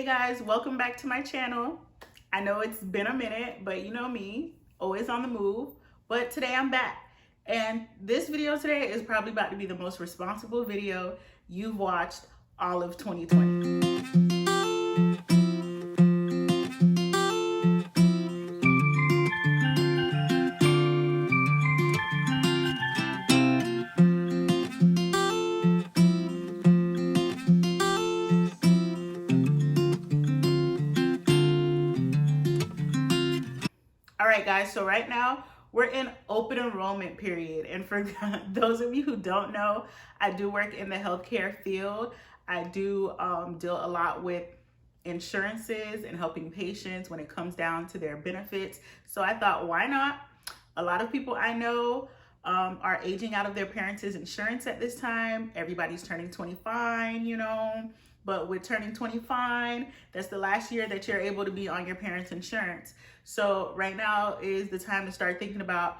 guys, welcome back to my channel. I know it's been a minute, but you know me, always on the move. But today I'm back. And this video today is probably about to be the most responsible video you've watched all of 2020. All right, guys, so right now we're in open enrollment period. And for those of you who don't know, I do work in the healthcare field. I do deal a lot with insurances and helping patients when it comes down to their benefits. So I thought, why not? A lot of people I know are aging out of their parents' insurance at this time. Everybody's turning 25, you know. But with turning 25, that's the last year that you're able to be on your parents' insurance. So right now is the time to start thinking about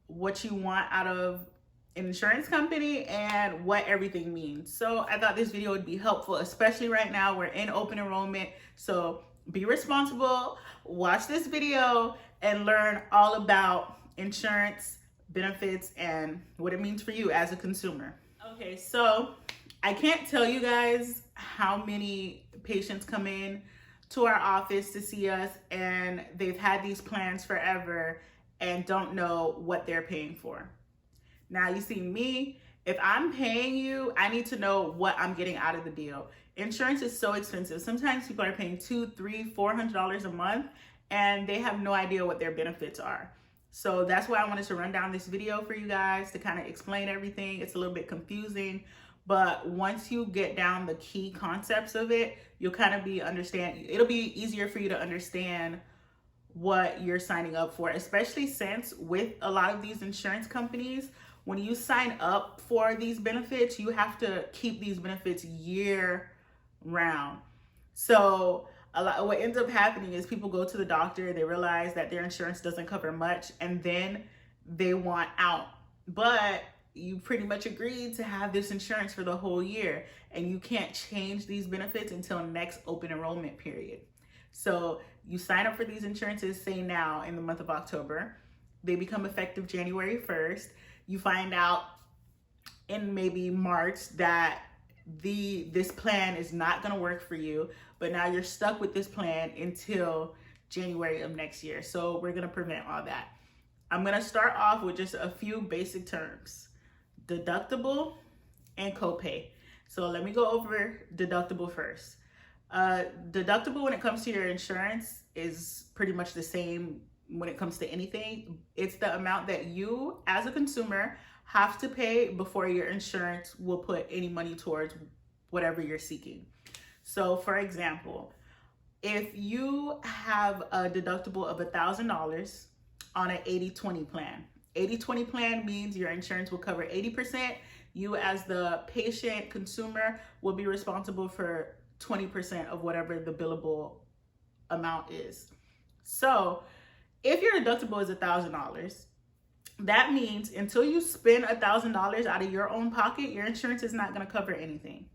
what you want out of an insurance company and what everything means. So I thought this video would be helpful, especially right now. We're in open enrollment. So be responsible, watch this video, and learn all about insurance, benefits, and what it means for you as a consumer. Okay, so I can't tell you guys how many patients come in to our office to see us and they've had these plans forever and don't know what they're paying for. Now, you see me, if I'm paying you, I need to know what I'm getting out of the deal. Insurance is so expensive. Sometimes people are paying $200, $300, $400 a month and they have no idea what their benefits are. So that's why I wanted to run down this video for you guys to kind of explain everything. It's a little bit confusing, but once you get down the key concepts of it, you'll kind of it'll be easier for you to understand what you're signing up for, especially since with a lot of these insurance companies, when you sign up for these benefits, you have to keep these benefits year round. So what ends up happening is people go to the doctor, they realize that their insurance doesn't cover much, and then they want out. But you pretty much agreed to have this insurance for the whole year, and you can't change these benefits until next open enrollment period. So you sign up for these insurances, say now in the month of October, they become effective January 1st. You find out in maybe March that this plan is not gonna work for you, but now you're stuck with this plan until January of next year. So we're gonna prevent all that. I'm gonna start off with just a few basic terms: deductible and copay. So let me go over deductible first. Deductible when it comes to your insurance is pretty much the same when it comes to anything. It's the amount that you as a consumer have to pay before your insurance will put any money towards whatever you're seeking. So for example, if you have a deductible of $1,000 on an 80-20 plan, 80-20 plan means your insurance will cover 80%. You as the patient consumer will be responsible for 20% of whatever the billable amount is. So if your deductible is $1,000, that means until you spend $1,000 out of your own pocket, your insurance is not going to cover anything.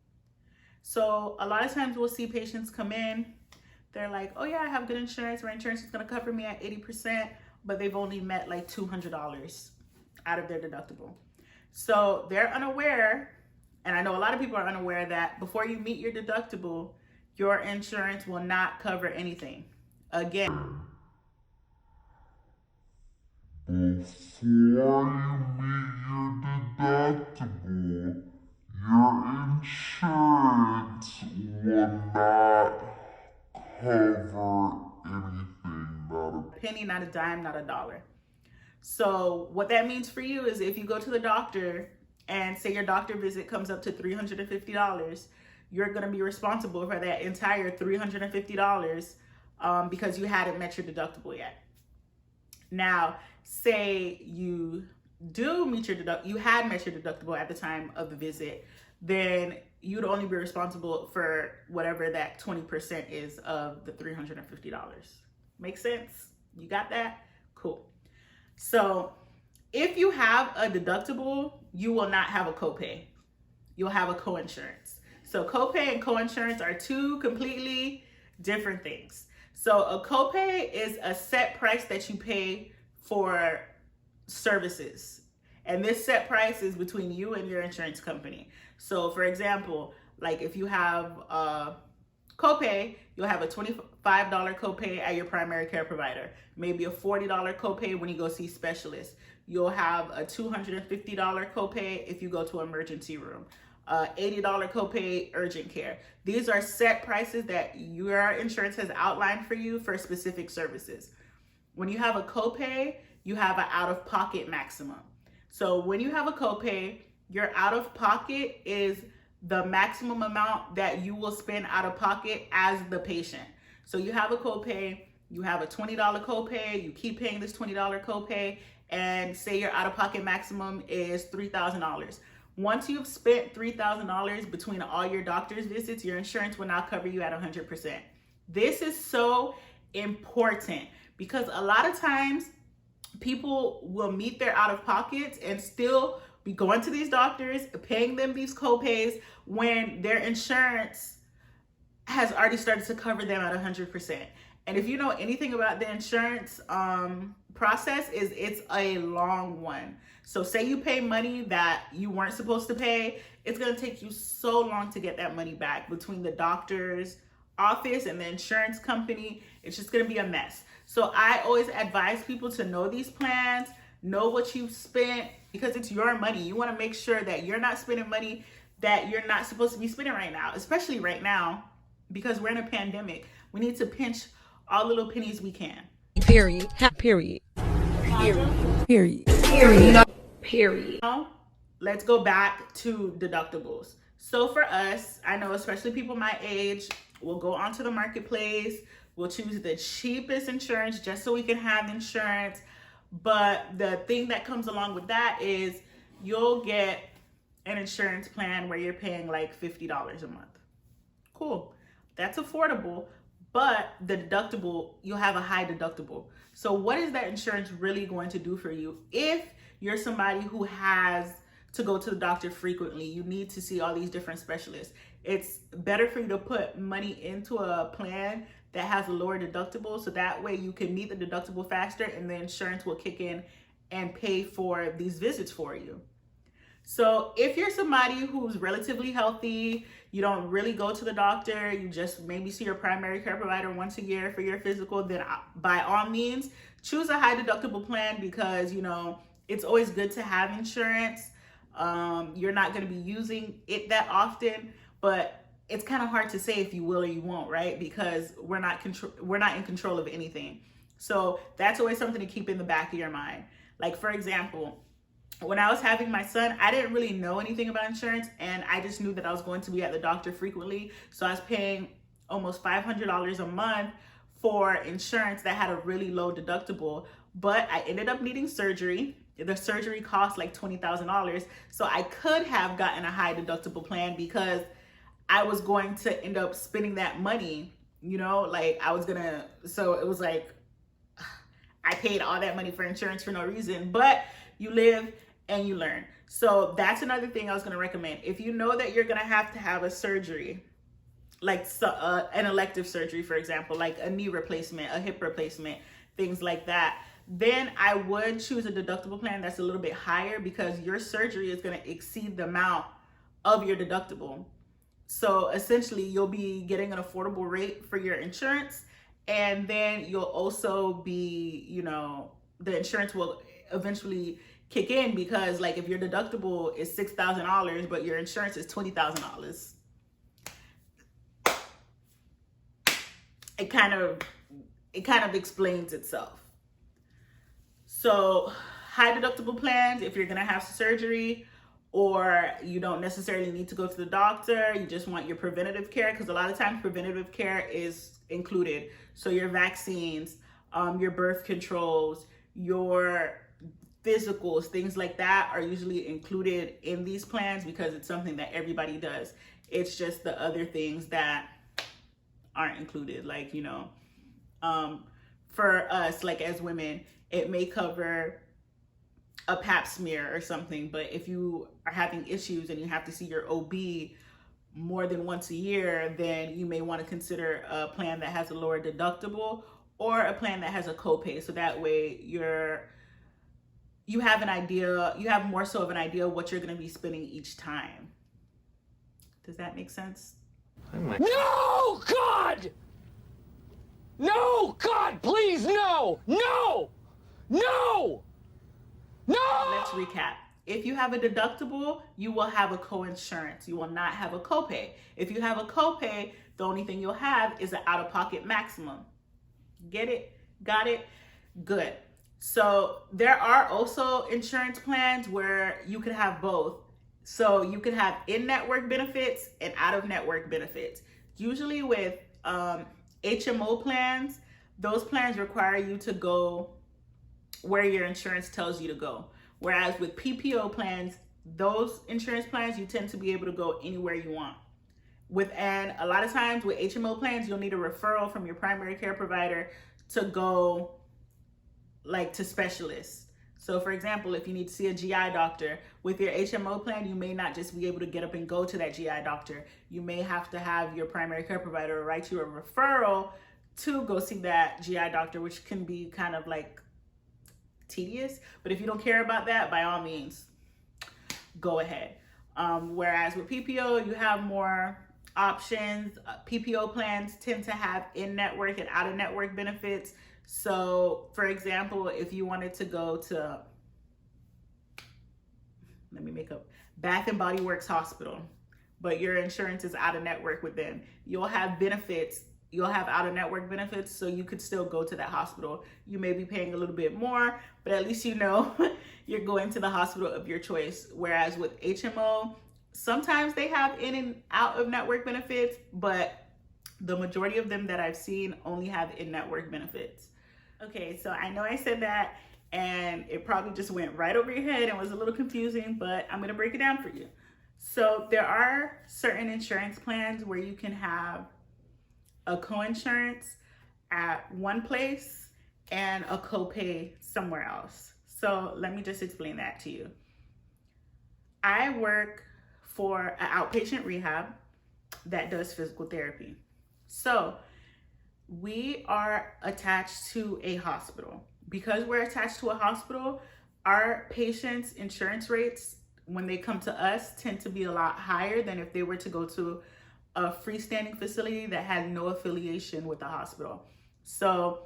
So a lot of times we'll see patients come in, they're like, oh yeah, I have good insurance. My insurance is going to cover me at 80%, but they've only met like $200 out of their deductible. So they're unaware, and I know a lot of people are unaware, that before you meet your deductible, your insurance will not cover anything. Again, before you meet your deductible, your insurance will not cover anything, not a penny, not a dime, not a dollar. So what that means for you is if you go to the doctor and say your doctor visit comes up to $350, you're going to be responsible for that entire $350 because you hadn't met your deductible yet. Now, say you do meet you had met your deductible at the time of the visit, then you'd only be responsible for whatever that 20% is of the $350. Make sense? You got that? Cool. So if you have a deductible, you will not have a copay. You'll have a coinsurance. So copay and coinsurance are two completely different things. So a copay is a set price that you pay for services. And this set price is between you and your insurance company. So for example, like if you have a copay, you'll have a $25 copay at your primary care provider, maybe a $40 copay when you go see specialists. You'll have a $250 copay if you go to emergency room, $80 copay urgent care. These are set prices that your insurance has outlined for you for specific services. When you have a copay, you have an out-of-pocket maximum. So when you have a copay, your out-of-pocket is the maximum amount that you will spend out of pocket as the patient. So you have a copay, you have a $20 copay, you keep paying this $20 copay, and say your out-of-pocket maximum is $3,000. Once you've spent $3,000 between all your doctor's visits, your insurance will now cover you at 100%. This is so important because a lot of times people will meet their out-of-pockets and still be going to these doctors, paying them these copays when their insurance has already started to cover them at 100%. And if you know anything about the insurance process, it's a long one. So say you pay money that you weren't supposed to pay, it's gonna take you so long to get that money back between the doctor's office and the insurance company. It's just gonna be a mess. So I always advise people to know these plans, know what you've spent, because it's your money. You wanna make sure that you're not spending money that you're not supposed to be spending right now, especially right now, because we're in a pandemic. We need to pinch all the little pennies we can. Period. Period. Period. Period. Period. Period. Now, let's go back to deductibles. So for us, I know especially people my age, we'll go onto the marketplace, we'll choose the cheapest insurance just so we can have insurance. But the thing that comes along with that is you'll get an insurance plan where you're paying like $50 a month. Cool. That's affordable, but the deductible, you'll have a high deductible. So what is that insurance really going to do for you? If you're somebody who has to go to the doctor frequently, you need to see all these different specialists, it's better for you to put money into a plan that has a lower deductible, so that way you can meet the deductible faster and the insurance will kick in and pay for these visits for you. So if you're somebody who's relatively healthy, you don't really go to the doctor, you just maybe see your primary care provider once a year for your physical, then by all means, choose a high deductible plan because, you know, it's always good to have insurance. You're not going to be using it that often, but it's kind of hard to say if you will or you won't, right? Because we're not in control of anything. So that's always something to keep in the back of your mind. Like, for example, when I was having my son, I didn't really know anything about insurance, and I just knew that I was going to be at the doctor frequently. So I was paying almost $500 a month for insurance that had a really low deductible, but I ended up needing surgery. The surgery cost like $20,000. So I could have gotten a high deductible plan because I was going to end up spending that money, you know, like so it was like, I paid all that money for insurance for no reason, but you live and you learn. So that's another thing I was going to recommend. If you know that you're going to have a surgery, like an elective surgery, for example, like a knee replacement, a hip replacement, things like that, then I would choose a deductible plan that's a little bit higher because your surgery is going to exceed the amount of your deductible. So essentially you'll be getting an affordable rate for your insurance, and then you'll also be, you know, the insurance will eventually kick in because like if your deductible is $6,000 but your insurance is $20,000, it kind of explains itself. So high deductible plans, if you're gonna have surgery or you don't necessarily need to go to the doctor, you just want your preventative care, because a lot of times preventative care is included. So your vaccines, your birth controls, your physicals, things like that are usually included in these plans because it's something that everybody does. It's just the other things that aren't included, like, you know, for us, like as women, it may cover a pap smear or something, but if you are having issues and you have to see your OB more than once a year, then you may want to consider a plan that has a lower deductible or a plan that has a copay. So that way you have an idea, you have more so of an idea of what you're going to be spending each time. Does that make sense? No, God! No, God, please, no! No! No! No! Let's recap. If you have a deductible, you will have a coinsurance. You will not have a copay. If you have a copay, the only thing you'll have is an out-of-pocket maximum. Get it? Got it? Good. So there are also insurance plans where you could have both. So you could have in-network benefits and out-of-network benefits. Usually with HMO plans, those plans require you to go where your insurance tells you to go. Whereas with PPO plans, those insurance plans, you tend to be able to go anywhere you want. And a lot of times with HMO plans, you'll need a referral from your primary care provider to go like to specialists. So for example, if you need to see a GI doctor with your HMO plan, you may not just be able to get up and go to that GI doctor. You may have to have your primary care provider write you a referral to go see that GI doctor, which can be kind of like tedious. But if you don't care about that, by all means, go ahead. Whereas with PPO, you have more options. PPO plans tend to have in-network and out-of-network benefits. So for example, if you wanted to go to, let me make up, Bath and Body Works Hospital, but your insurance is out of network with them, you'll have benefits. You'll have out-of-network benefits, so you could still go to that hospital. You may be paying a little bit more, but at least you know you're going to the hospital of your choice. Whereas with HMO, sometimes they have in and out of network benefits, but the majority of them that I've seen only have in-network benefits. Okay, so I know I said that and it probably just went right over your head and was a little confusing, but I'm gonna break it down for you. So there are certain insurance plans where you can have a coinsurance at one place and a copay somewhere else. So let me just explain that to you. I work for an outpatient rehab that does physical therapy. So we are attached to a hospital. Because we're attached to a hospital, our patients' insurance rates, when they come to us, tend to be a lot higher than if they were to go to a freestanding facility that had no affiliation with the hospital. So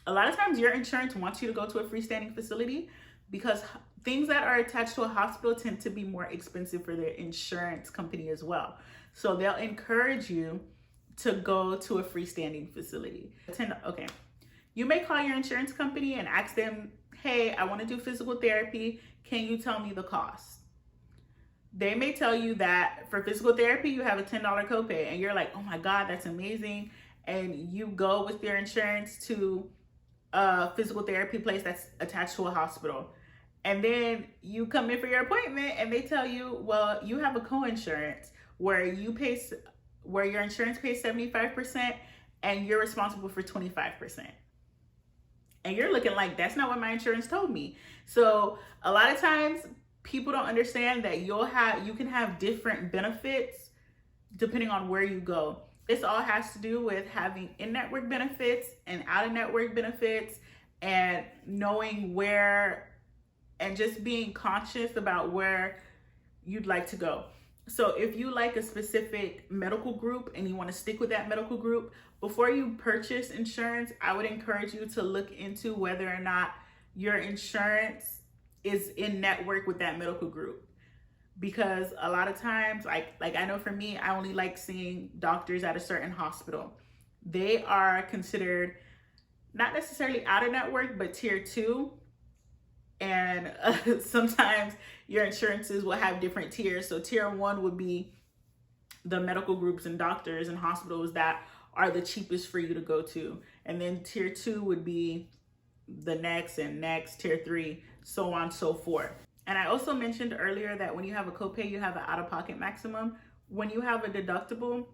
a lot of times your insurance wants you to go to a freestanding facility because things that are attached to a hospital tend to be more expensive for their insurance company as well. So they'll encourage you to go to a freestanding facility. Okay, you may call your insurance company and ask them, hey, I want to do physical therapy. Can you tell me the cost? They may tell you that for physical therapy, you have a $10 copay, and you're like, oh my God, that's amazing. And you go with your insurance to a physical therapy place that's attached to a hospital. And then you come in for your appointment and they tell you, well, you have a coinsurance where your insurance pays 75% and you're responsible for 25%. And you're looking like, that's not what my insurance told me. So a lot of times people don't understand that you can have different benefits depending on where you go. This all has to do with having in-network benefits and out-of-network benefits and knowing where and just being conscious about where you'd like to go. So if you like a specific medical group and you want to stick with that medical group, before you purchase insurance, I would encourage you to look into whether or not your insurance is in network with that medical group. Because a lot of times, like I know for me, I only like seeing doctors at a certain hospital. They are considered not necessarily out of network, but tier 2. And sometimes your insurances will have different tiers. So tier 1 would be the medical groups and doctors and hospitals that are the cheapest for you to go to. And then tier 2 would be the next and next, tier 3, so on and so forth. And I also mentioned earlier that when you have a copay, you have an out-of-pocket maximum. When you have a deductible,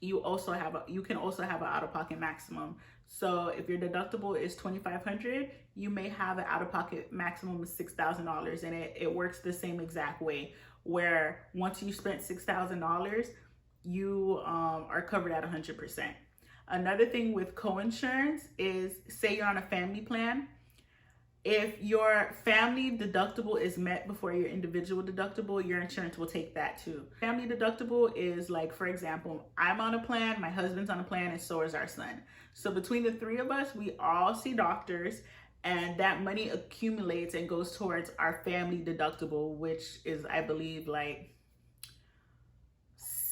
you can also have an out-of-pocket maximum. So if your deductible is $2,500, you may have an out-of-pocket maximum of $6,000, and it works the same exact way. where once you spent $6,000, you are covered at 100%. Another thing with coinsurance is, say you're on a family plan. If your family deductible is met before your individual deductible, your insurance will take that too. Family deductible is like, for example, I'm on a plan, my husband's on a plan, and so is our son. So between the three of us, we all see doctors, and that money accumulates and goes towards our family deductible, which is, I believe, like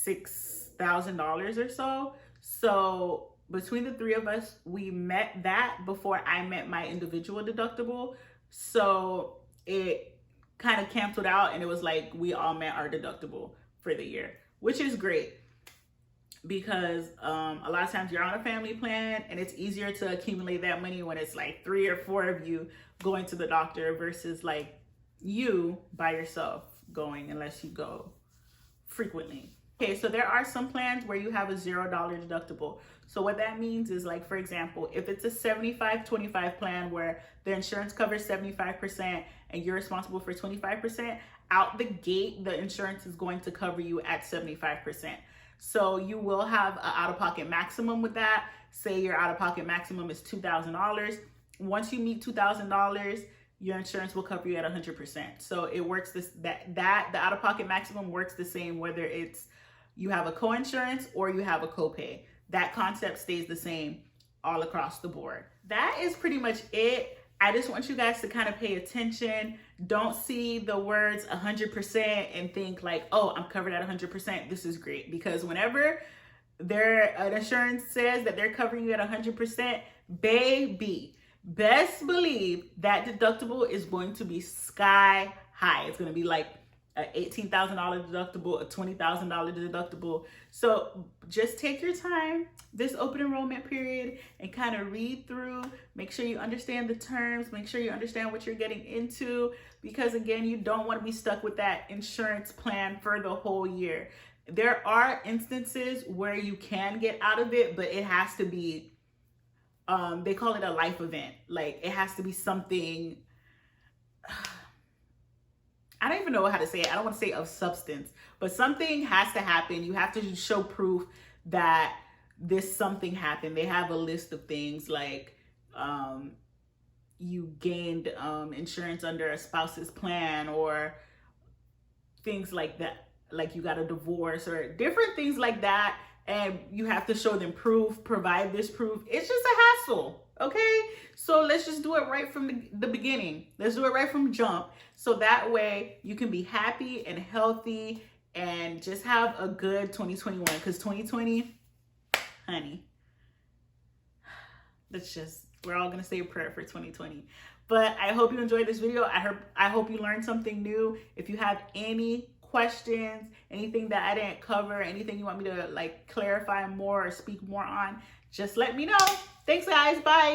$6,000 or so. So between the three of us, we met that before I met my individual deductible. So it kind of canceled out, and it was like we all met our deductible for the year, which is great because a lot of times you're on a family plan and it's easier to accumulate that money when it's like 3 or 4 of you going to the doctor versus like you by yourself going, unless you go frequently. Okay, so there are some plans where you have a $0 deductible. So what that means is, like, for example, if it's a 75-25 plan where the insurance covers 75% and you're responsible for 25%, out the gate, the insurance is going to cover you at 75%. So you will have an out-of-pocket maximum with that. Say your out-of-pocket maximum is $2,000. Once you meet $2,000, your insurance will cover you at 100%. So it works the out-of-pocket maximum works the same whether it's you have a co-insurance or you have a copay. That concept stays the same all across the board. That is pretty much it. I just want you guys to kind of pay attention. Don't see the words 100% and think like, oh, I'm covered at 100%. This is great. Because whenever an insurance says that they're covering you at 100%, baby, best believe that deductible is going to be sky high. It's going to be like an $18,000 deductible, a $20,000 deductible. So just take your time this open enrollment period and kind of read through, make sure you understand the terms, make sure you understand what you're getting into, because again, you don't want to be stuck with that insurance plan for the whole year. There are instances where you can get out of it, but it has to be, they call it a life event. Like it has to be something, I don't even know how to say it. I don't want to say of substance, but something has to happen. You have to show proof that this something happened. They have a list of things like you gained insurance under a spouse's plan or things like that. Like you got a divorce or different things like that. And you have to show them proof, provide this proof. It's just a hassle. Okay, so let's just do it right from the beginning. Let's do it right from jump. So that way you can be happy and healthy and just have a good 2021. Because 2020, honey, we're all going to say a prayer for 2020. But I hope you enjoyed this video. I hope you learned something new. If you have any questions, anything that I didn't cover, anything you want me to like clarify more or speak more on, just let me know. Thanks guys, bye.